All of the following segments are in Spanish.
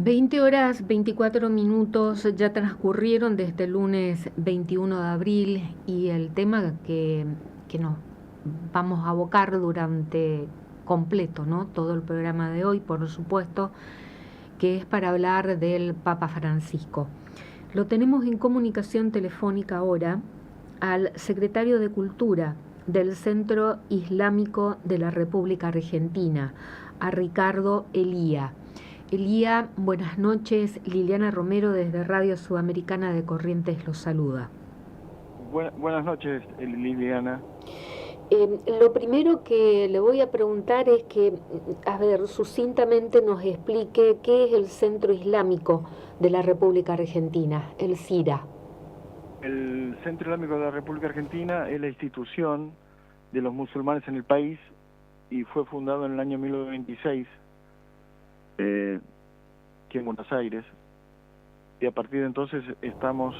20 horas 24 minutos ya transcurrieron desde el lunes 21 de abril y el tema que nos vamos a abocar durante completo, ¿no? Todo el programa de hoy, por supuesto, que es para hablar del Papa Francisco. Lo tenemos en comunicación telefónica ahora al secretario de Cultura del Centro Islámico de la República Argentina, a Ricardo Elía. Elía, buenas noches. Liliana Romero desde Radio Sudamericana de Corrientes los saluda. Buenas noches, Liliana. Lo primero que le voy a preguntar es que, sucintamente nos explique qué es el Centro Islámico de la República Argentina, el CIRA. El Centro Islámico de la República Argentina es la institución de los musulmanes en el país y fue fundado en el año 1926, aquí en Buenos Aires, y a partir de entonces estamos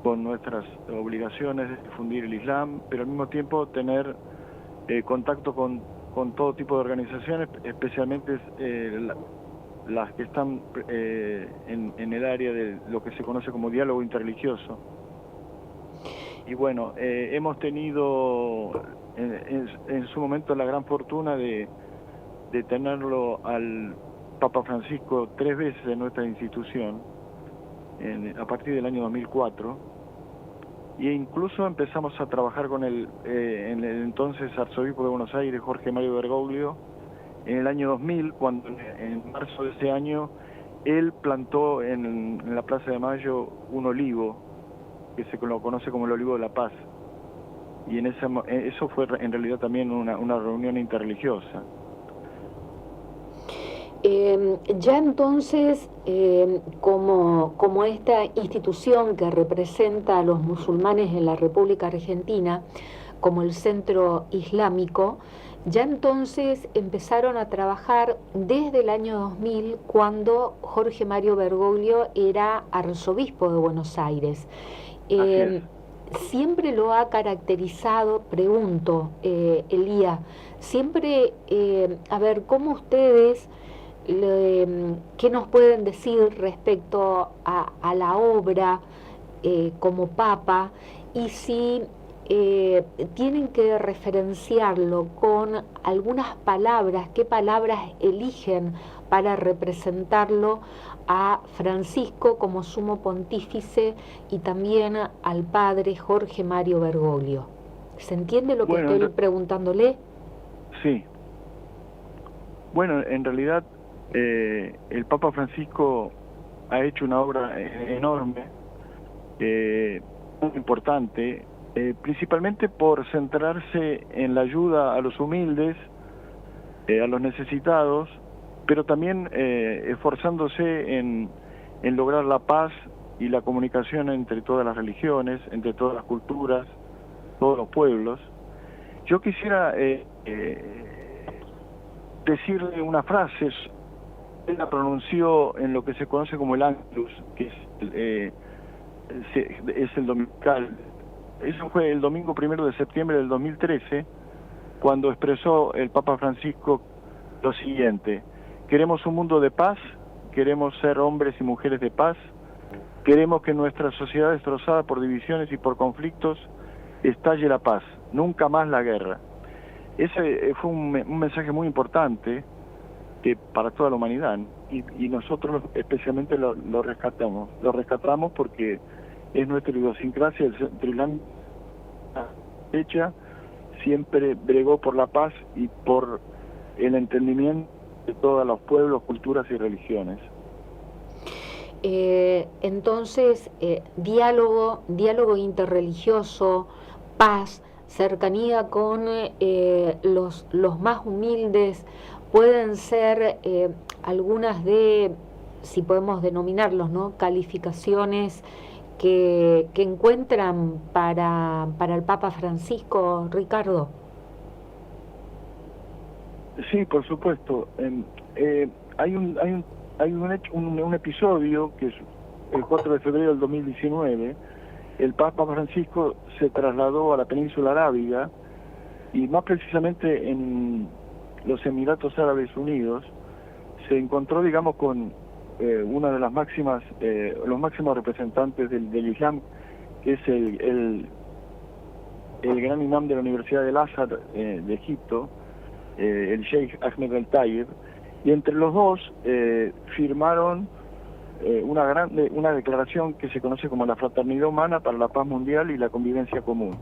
con nuestras obligaciones de difundir el Islam, pero al mismo tiempo tener contacto con todo tipo de organizaciones, especialmente las que están en el área de lo que se conoce como diálogo interreligioso. Y bueno, hemos tenido en su momento la gran fortuna de tenerlo al Papa Francisco 3 veces en nuestra institución, a partir del año 2004, e incluso empezamos a trabajar con en el entonces arzobispo de Buenos Aires, Jorge Mario Bergoglio, en el año 2000, cuando en marzo de ese año él plantó en la Plaza de Mayo un olivo, que se lo conoce como el Olivo de la Paz, y eso fue en realidad también una reunión interreligiosa. Ya entonces, como esta institución que representa a los musulmanes en la República Argentina, como el Centro Islámico, ya entonces empezaron a trabajar desde el año 2000, cuando Jorge Mario Bergoglio era arzobispo de Buenos Aires. Siempre lo ha caracterizado, pregunto, Elía, siempre, ¿cómo ustedes... ¿qué nos pueden decir respecto a la obra como Papa? Y si tienen que referenciarlo con algunas palabras, ¿qué palabras eligen para representarlo a Francisco como sumo pontífice y también al padre Jorge Mario Bergoglio? ¿Se entiende lo que estoy preguntándole? Sí. Bueno, en realidad el Papa Francisco ha hecho una obra enorme, muy importante, principalmente por centrarse en la ayuda a los humildes, a los necesitados, pero también esforzándose en lograr la paz y la comunicación entre todas las religiones, entre todas las culturas, todos los pueblos. Yo quisiera decirle una frase. Él la pronunció en lo que se conoce como el Ángelus, que es el dominical. Eso fue el domingo 1 de septiembre del 2013, cuando expresó el Papa Francisco lo siguiente: queremos un mundo de paz, queremos ser hombres y mujeres de paz, queremos que en nuestra sociedad destrozada por divisiones y por conflictos estalle la paz, nunca más la guerra. Ese fue un mensaje muy importante para toda la humanidad, y nosotros especialmente lo rescatamos porque es nuestra idiosincrasia. El Centro Islámico siempre bregó por la paz y por el entendimiento de todos los pueblos, culturas y religiones. Entonces, diálogo interreligioso, paz, cercanía con los más humildes, pueden ser algunas de, si podemos denominarlos, ¿no?, calificaciones que encuentran para el Papa Francisco, Ricardo. Sí, por supuesto. Hay un episodio que es el 4 de febrero del 2019. El Papa Francisco se trasladó a la península arábiga, y más precisamente en los Emiratos Árabes Unidos, se encontró, digamos, con una de las máximas, los máximos representantes del Islam, que es el gran imam de la Universidad del Azhar de Egipto, el Sheikh Ahmed al-Tayeb, y entre los dos firmaron una declaración que se conoce como la Fraternidad Humana para la Paz Mundial y la Convivencia Común.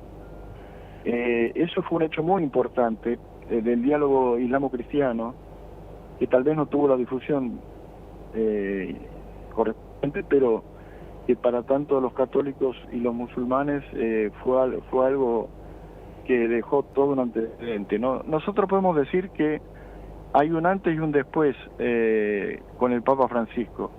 Eso fue un hecho muy importante del diálogo islamo-cristiano, que tal vez no tuvo la difusión correspondiente, pero que para tanto los católicos y los musulmanes fue algo que dejó todo un antecedente, ¿no? Nosotros podemos decir que hay un antes y un después con el Papa Francisco,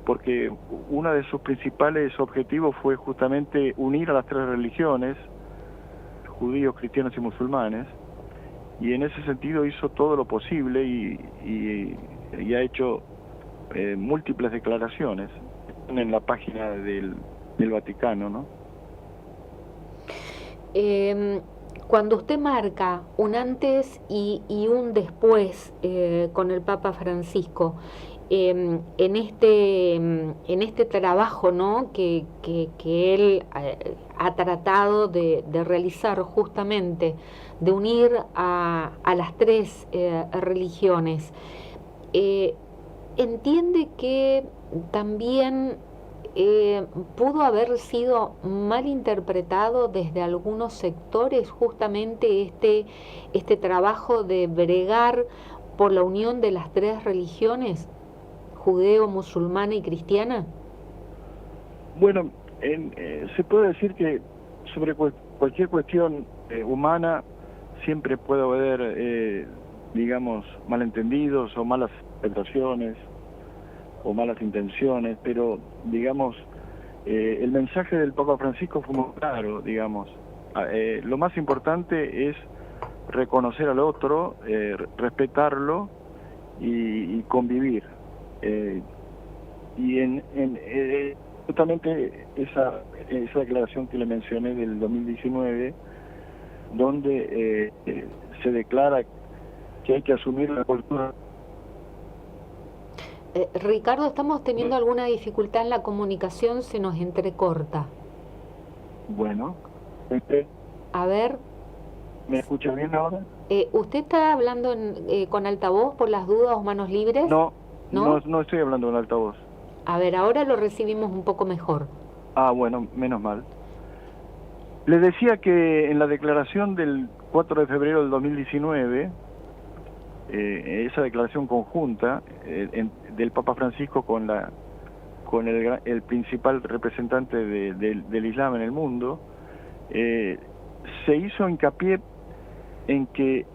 porque uno de sus principales objetivos fue justamente unir a las tres religiones, judíos, cristianos y musulmanes, y en ese sentido hizo todo lo posible y ha hecho múltiples declaraciones en la página del Vaticano, ¿no? Cuando usted marca un antes y un después con el Papa Francisco, en este trabajo, ¿no?, que él ha tratado de realizar, justamente de unir a las tres religiones, entiende que también pudo haber sido mal interpretado desde algunos sectores justamente este trabajo de bregar por la unión de las tres religiones, judeo, musulmana y cristiana? Bueno, se puede decir que sobre cualquier cuestión humana siempre puede haber, digamos, malentendidos o malas interpretaciones o malas intenciones, pero, digamos, el mensaje del Papa Francisco fue muy claro, digamos. Lo más importante es reconocer al otro, respetarlo y convivir. Y justamente esa declaración que le mencioné del 2019, donde se declara que hay que asumir la cultura. Ricardo, estamos teniendo alguna dificultad en la comunicación, se nos entrecorta. Bueno, a ver. ¿Me escucha bien ahora? ¿Usted está hablando con altavoz por las dudas o manos libres? No estoy hablando con altavoz. A ver, ahora lo recibimos un poco mejor. Ah, bueno, menos mal. Le decía que en la declaración del 4 de febrero del 2019, esa declaración conjunta del Papa Francisco con el principal representante del Islam en el mundo, se hizo hincapié en que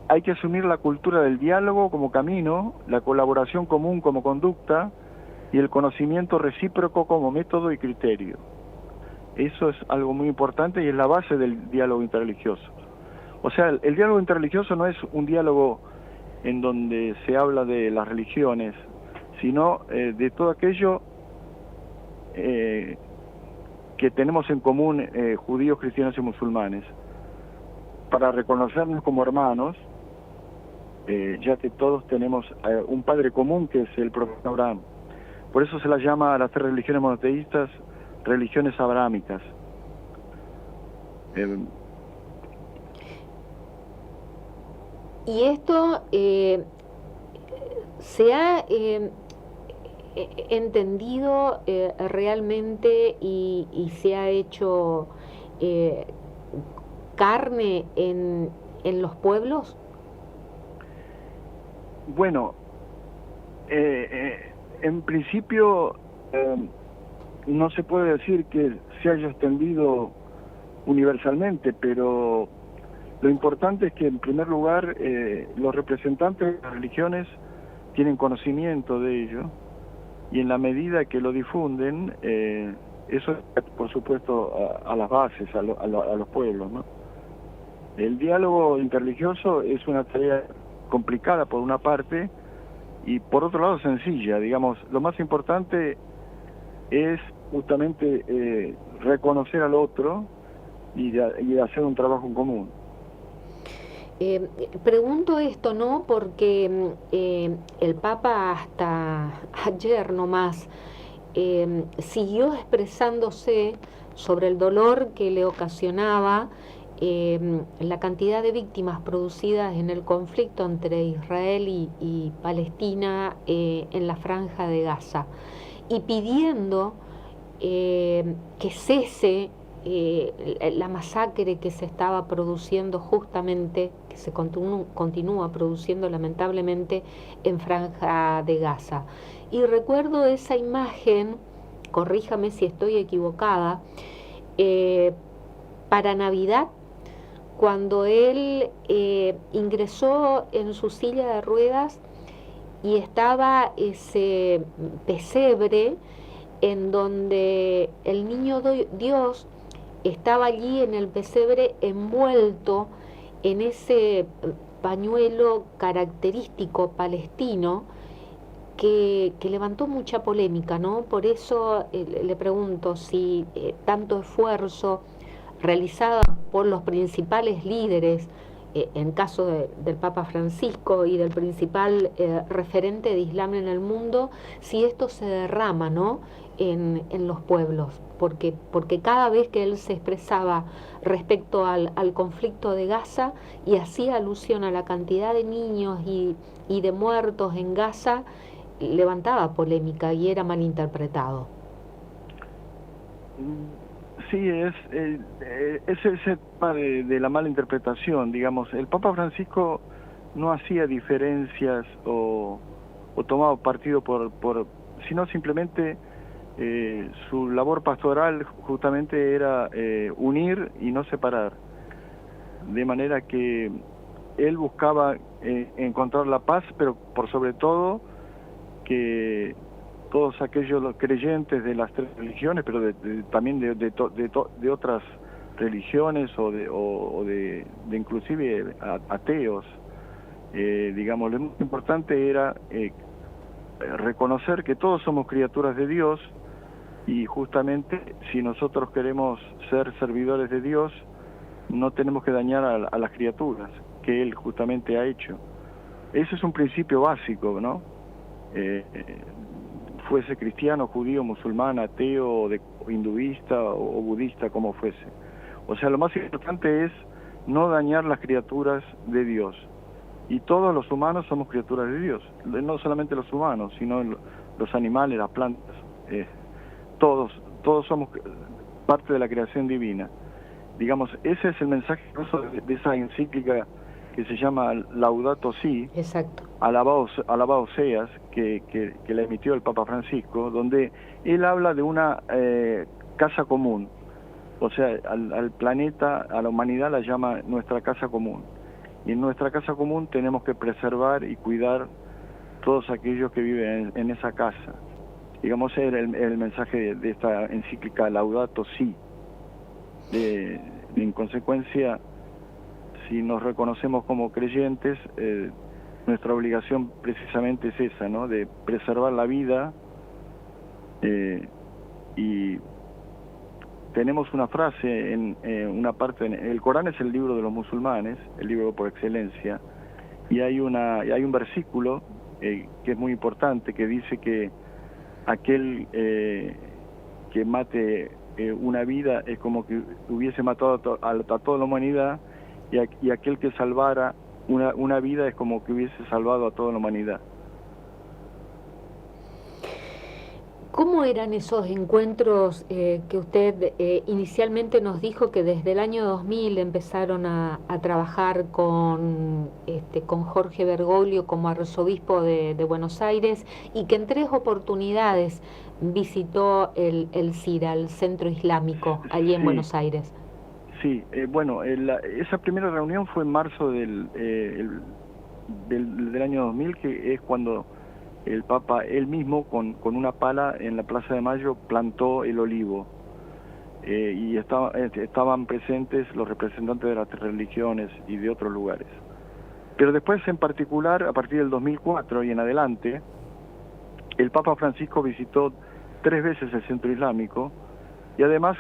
hay que asumir la cultura del diálogo como camino, la colaboración común como conducta y el conocimiento recíproco como método y criterio. Eso es algo muy importante y es la base del diálogo interreligioso. O sea, el diálogo interreligioso no es un diálogo en donde se habla de las religiones, sino de todo aquello que tenemos en común judíos, cristianos y musulmanes, para reconocernos como hermanos, ya que todos tenemos un padre común que es el profeta Abraham. Por eso se las llama a las tres religiones monoteístas religiones abrahámicas. Y esto se ha entendido realmente y se ha hecho carne en los pueblos. Bueno, en principio no se puede decir que se haya extendido universalmente, pero lo importante es que en primer lugar los representantes de las religiones tienen conocimiento de ello y en la medida que lo difunden, eso por supuesto a las bases, a los pueblos, ¿no? El diálogo interreligioso es una tarea complicada por una parte y por otro lado sencilla, digamos. Lo más importante es justamente reconocer al otro y hacer un trabajo en común. Pregunto esto, ¿no? Porque el Papa hasta ayer nomás siguió expresándose sobre el dolor que le ocasionaba la cantidad de víctimas producidas en el conflicto entre Israel y Palestina en la Franja de Gaza, y pidiendo que cese la masacre que se estaba produciendo justamente, que se continúa produciendo lamentablemente en Franja de Gaza. Y recuerdo esa imagen, corríjame si estoy equivocada, eh, para Navidad, cuando él ingresó en su silla de ruedas y estaba ese pesebre en donde el niño Dios estaba allí en el pesebre envuelto en ese pañuelo característico palestino que levantó mucha polémica, ¿no? Por eso le pregunto si tanto esfuerzo realizado por los principales líderes, en caso del Papa Francisco y del principal referente de Islam en el mundo, si esto se derrama, ¿no?, en los pueblos, porque cada vez que él se expresaba respecto al conflicto de Gaza y hacía alusión a la cantidad de niños y de muertos en Gaza, levantaba polémica y era malinterpretado. Sí, es ese tema de la mala interpretación, digamos. El Papa Francisco no hacía diferencias o tomaba partido sino simplemente su labor pastoral justamente era unir y no separar, de manera que él buscaba encontrar la paz, pero por sobre todo que todos aquellos creyentes de las tres religiones, pero también de otras religiones o de inclusive ateos, digamos, lo más importante era reconocer que todos somos criaturas de Dios, y justamente si nosotros queremos ser servidores de Dios, no tenemos que dañar a las criaturas que Él justamente ha hecho. Ese es un principio básico, ¿no? Fuese cristiano, judío, musulmán, ateo, hinduista o budista, como fuese. O sea, lo más importante es no dañar las criaturas de Dios. Y todos los humanos somos criaturas de Dios. No solamente los humanos, sino los animales, las plantas. Todos somos parte de la creación divina. Digamos, ese es el mensaje incluso de esa encíclica que se llama Laudato Si. Exacto. Alabado seas, que la emitió el Papa Francisco, donde él habla de una casa común. O sea, al planeta, a la humanidad la llama nuestra casa común. Y en nuestra casa común tenemos que preservar y cuidar todos aquellos que viven en esa casa. Digamos, era el mensaje de esta encíclica Laudato Si. En consecuencia, si nos reconocemos como creyentes, nuestra obligación precisamente es esa, ¿no?, de preservar la vida. Y tenemos una frase en una parte, el Corán es el libro de los musulmanes, el libro por excelencia, y hay un versículo que es muy importante, que dice que aquel que mate una vida es como que hubiese matado a toda la humanidad, y aquel que salvara una vida es como que hubiese salvado a toda la humanidad. ¿Cómo eran esos encuentros que usted inicialmente nos dijo que desde el año 2000 empezaron a trabajar con Jorge Bergoglio como arzobispo de Buenos Aires, y que en 3 oportunidades visitó el CIRA, el Centro Islámico, allí en Buenos Aires? Sí, bueno, esa primera reunión fue en marzo del año 2000, que es cuando el Papa él mismo con una pala en la Plaza de Mayo plantó el olivo, y estaban presentes los representantes de las religiones y de otros lugares. Pero después, en particular, a partir del 2004 y en adelante, el Papa Francisco visitó 3 veces el Centro Islámico, y además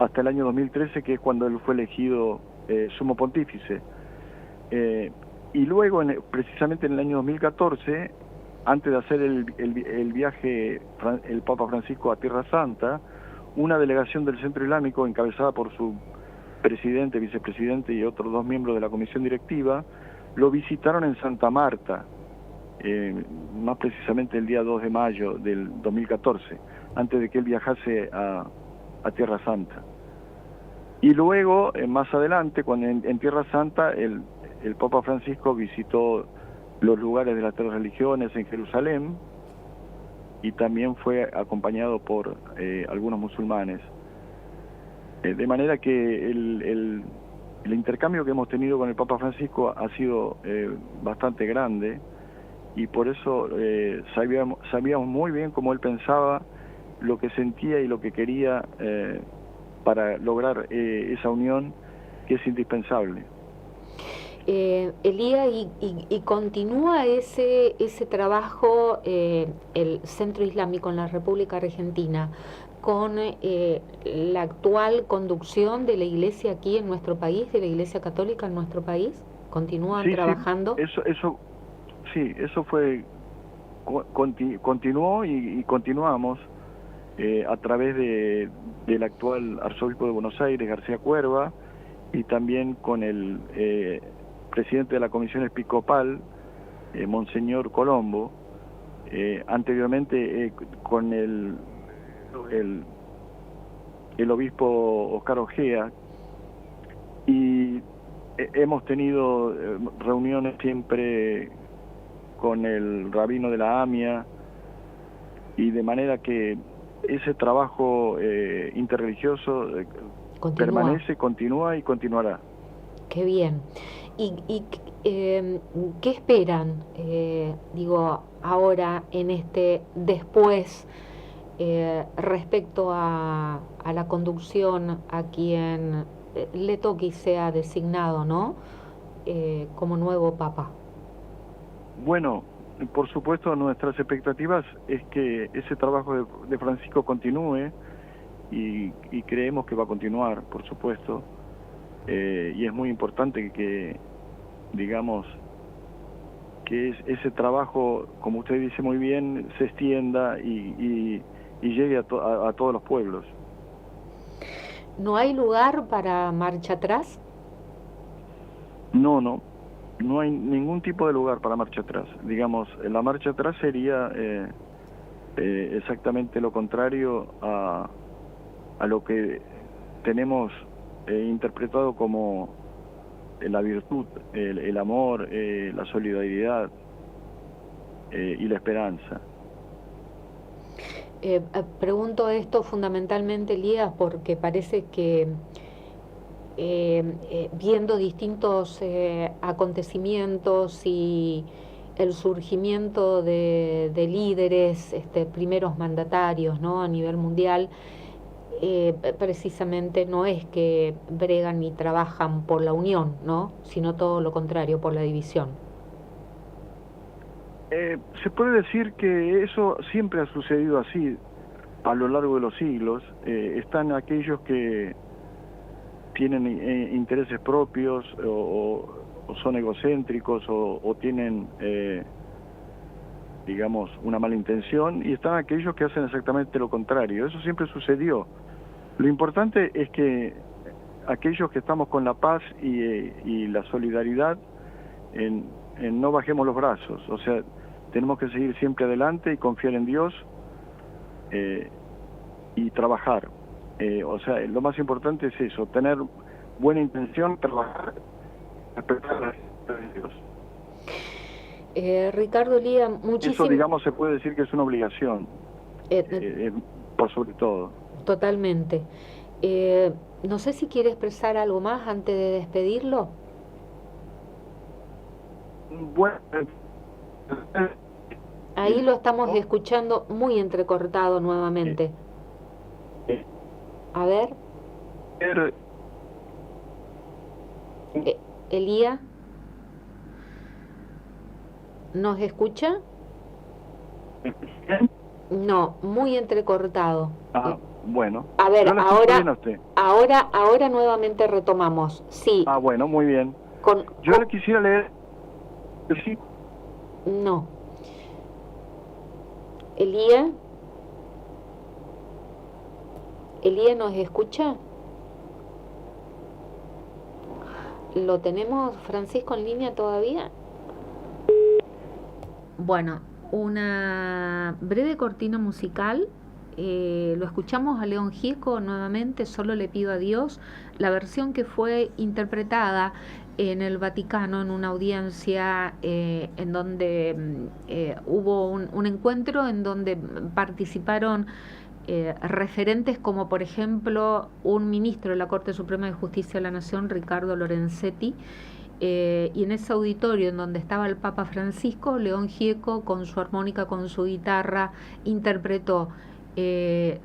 hasta el año 2013, que es cuando él fue elegido sumo pontífice. Y luego, precisamente en el año 2014, antes de hacer el viaje el Papa Francisco a Tierra Santa, una delegación del Centro Islámico, encabezada por su presidente, vicepresidente y otros 2 miembros de la comisión directiva, lo visitaron en Santa Marta, más precisamente el día 2 de mayo del 2014, antes de que él viajase a Tierra Santa. Y luego, más adelante, cuando en Tierra Santa, el Papa Francisco visitó los lugares de las 3 religiones en Jerusalén, y también fue acompañado por algunos musulmanes. De manera que el intercambio que hemos tenido con el Papa Francisco ha sido bastante grande, y por eso sabíamos muy bien cómo él pensaba, lo que sentía y lo que quería para lograr esa unión que es indispensable. Elía, y continúa ese trabajo el Centro Islámico en la República Argentina con la actual conducción de la Iglesia aquí en nuestro país, de la Iglesia Católica en nuestro país. ¿Continúan trabajando? Sí, eso fue, continuó y continuamos a través del actual arzobispo de Buenos Aires, García Cuerva, y también con el presidente de la Comisión Episcopal, Monseñor Colombo, anteriormente con el obispo Oscar Ojea, y hemos tenido reuniones siempre con el rabino de la AMIA, y de manera que ese trabajo interreligioso permanece, continúa y continuará. Qué bien. ¿Y qué esperan, ahora en después, respecto a la conducción a quien le toque y sea designado, ¿no? Como nuevo Papa? Bueno, por supuesto, nuestras expectativas es que ese trabajo de Francisco continúe, y creemos que va a continuar, por supuesto. Y es muy importante que digamos, que ese trabajo, como usted dice muy bien, se extienda y llegue a todos los pueblos. ¿No hay lugar para marcha atrás? No hay ningún tipo de lugar para marcha atrás. Digamos, la marcha atrás sería exactamente lo contrario a lo que tenemos interpretado como la virtud, el amor, la solidaridad y la esperanza. Pregunto esto fundamentalmente, Elías, porque parece que viendo distintos acontecimientos y el surgimiento de líderes, primeros mandatarios, ¿no?, a nivel mundial, precisamente no es que bregan ni trabajan por la unión, ¿no?, sino todo lo contrario, por la división. Se puede decir que eso siempre ha sucedido así a lo largo de los siglos. Están aquellos que tienen intereses propios o son egocéntricos o tienen, digamos, una mala intención, y están aquellos que hacen exactamente lo contrario. Eso siempre sucedió. Lo importante es que aquellos que estamos con la paz y la solidaridad, no bajemos los brazos. O sea, tenemos que seguir siempre adelante y confiar en Dios y trabajar. O sea, lo más importante es eso, tener buena intención, trabajar, respetar la voluntad de Dios. Ricardo Elía, muchísimas... Eso, digamos, se puede decir que es una obligación, por sobre todo. Totalmente. No sé si quiere expresar algo más antes de despedirlo. Bueno, ahí lo estamos escuchando muy entrecortado nuevamente. A ver. Elía, ¿nos escucha? No, muy entrecortado. Bueno, A ver, yo la escucho bien a usted. ahora nuevamente retomamos. Sí. Ah, bueno, muy bien. Yo le quisiera leer... Sí. No. Elía, ¿nos escucha? ¿Lo tenemos, Francisco, en línea todavía? Bueno, una breve cortina musical. Lo escuchamos a León Gieco nuevamente, Solo le pido a Dios, la versión que fue interpretada en el Vaticano en una audiencia en donde hubo un encuentro en donde participaron referentes como por ejemplo un ministro de la Corte Suprema de Justicia de la Nación, Ricardo Lorenzetti, y en ese auditorio en donde estaba el Papa Francisco, León Gieco con su armónica, con su guitarra, interpretó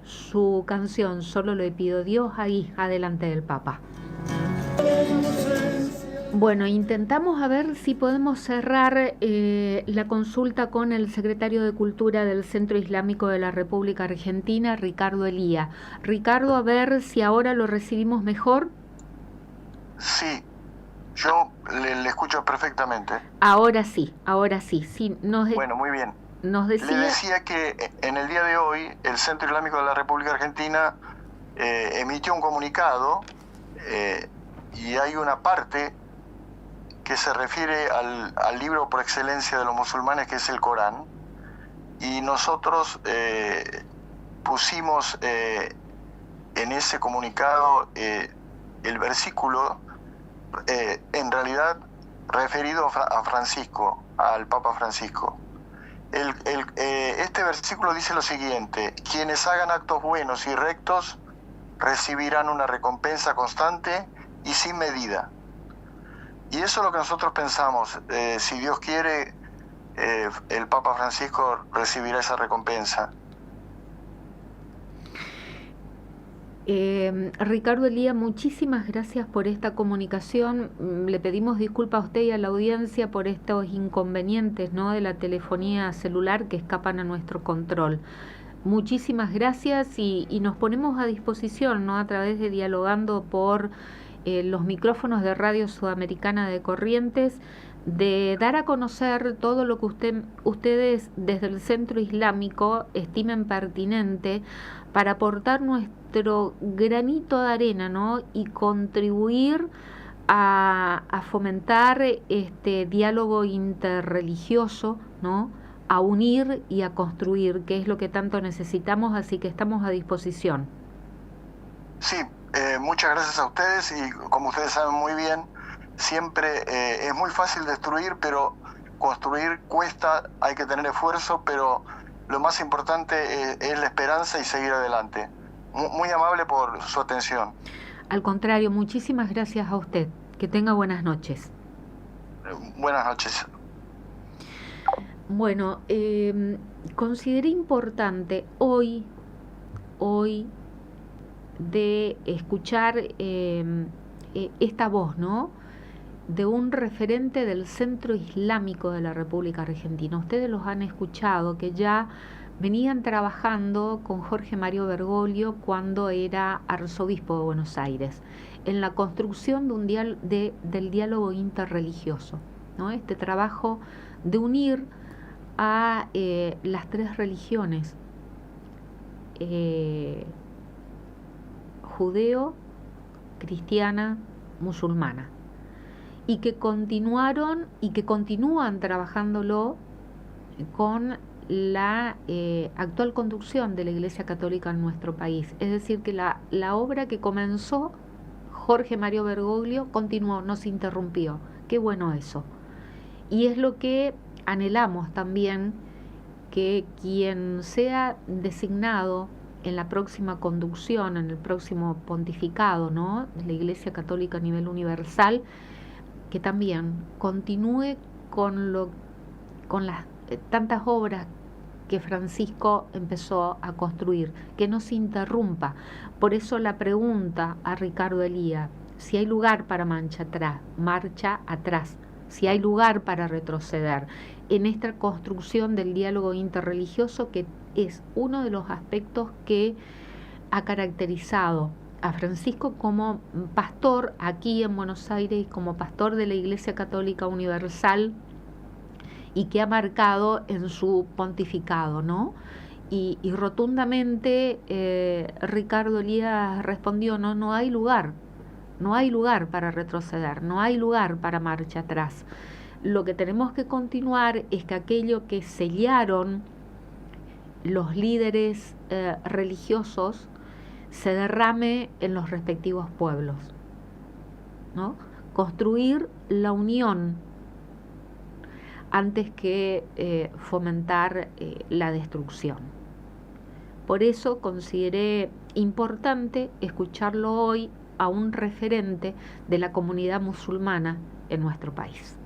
su canción Solo le pido a Dios ahí, adelante del Papa. Bueno, intentamos a ver si podemos cerrar la consulta con el secretario de Cultura del Centro Islámico de la República Argentina, Ricardo Elía. Ricardo, a ver si ahora lo recibimos mejor. Sí, yo le escucho perfectamente. Ahora sí. Sí, bueno, muy bien. Le decía que en el día de hoy el Centro Islámico de la República Argentina emitió un comunicado y hay una parte que se refiere al libro por excelencia de los musulmanes, que es el Corán, y nosotros pusimos en ese comunicado el versículo en realidad referido a Francisco, al Papa Francisco. Este versículo dice lo siguiente: quienes hagan actos buenos y rectos recibirán una recompensa constante y sin medida. Y eso es lo que nosotros pensamos. Si Dios quiere, el Papa Francisco recibirá esa recompensa. Ricardo Elía, muchísimas gracias por esta comunicación. Le pedimos disculpas a usted y a la audiencia por estos inconvenientes, ¿no?, de la telefonía celular que escapan a nuestro control. Muchísimas gracias y nos ponemos a disposición, ¿no?, a través de Dialogando por los micrófonos de Radio Sudamericana de Corrientes, de dar a conocer todo lo que ustedes desde el Centro Islámico estimen pertinente para aportar nuestro granito de arena, ¿no?, y contribuir a fomentar este diálogo interreligioso, ¿no?, a unir y a construir, que es lo que tanto necesitamos, así que estamos a disposición. Sí, muchas gracias a ustedes, y como ustedes saben muy bien, siempre es muy fácil destruir, pero construir cuesta, hay que tener esfuerzo, pero lo más importante es la esperanza y seguir adelante. Muy amable por su atención. Al contrario, muchísimas gracias a usted. Que tenga buenas noches. Buenas noches. Bueno, consideré importante hoy de escuchar esta voz, ¿no?, de un referente del Centro Islámico de la República Argentina. Ustedes los han escuchado, que ya venían trabajando con Jorge Mario Bergoglio cuando era arzobispo de Buenos Aires, en la construcción de del diálogo interreligioso, ¿no?, este trabajo de unir a las tres religiones, judeo, cristiana, musulmana, y que continuaron y que continúan trabajándolo con la actual conducción de la Iglesia Católica en nuestro país. Es decir, que la obra que comenzó Jorge Mario Bergoglio continuó, no se interrumpió. Qué bueno eso. Y es lo que anhelamos también, que quien sea designado en la próxima conducción, en el próximo pontificado, ¿no?, de la Iglesia Católica a nivel universal, que también continúe con las tantas obras que Francisco empezó a construir, que no se interrumpa. Por eso la pregunta a Ricardo Elía: si hay lugar para marcha atrás, si hay lugar para retroceder en esta construcción del diálogo interreligioso, que es uno de los aspectos que ha caracterizado a Francisco como pastor aquí en Buenos Aires, como pastor de la Iglesia Católica Universal, y que ha marcado en su pontificado, ¿no? Y rotundamente Ricardo Elías respondió: no hay lugar para retroceder, no hay lugar para marcha atrás. Lo que tenemos que continuar es que aquello que sellaron los líderes religiosos se derrame en los respectivos pueblos, ¿no? Construir la unión antes que fomentar la destrucción. Por eso consideré importante escucharlo hoy a un referente de la comunidad musulmana en nuestro país.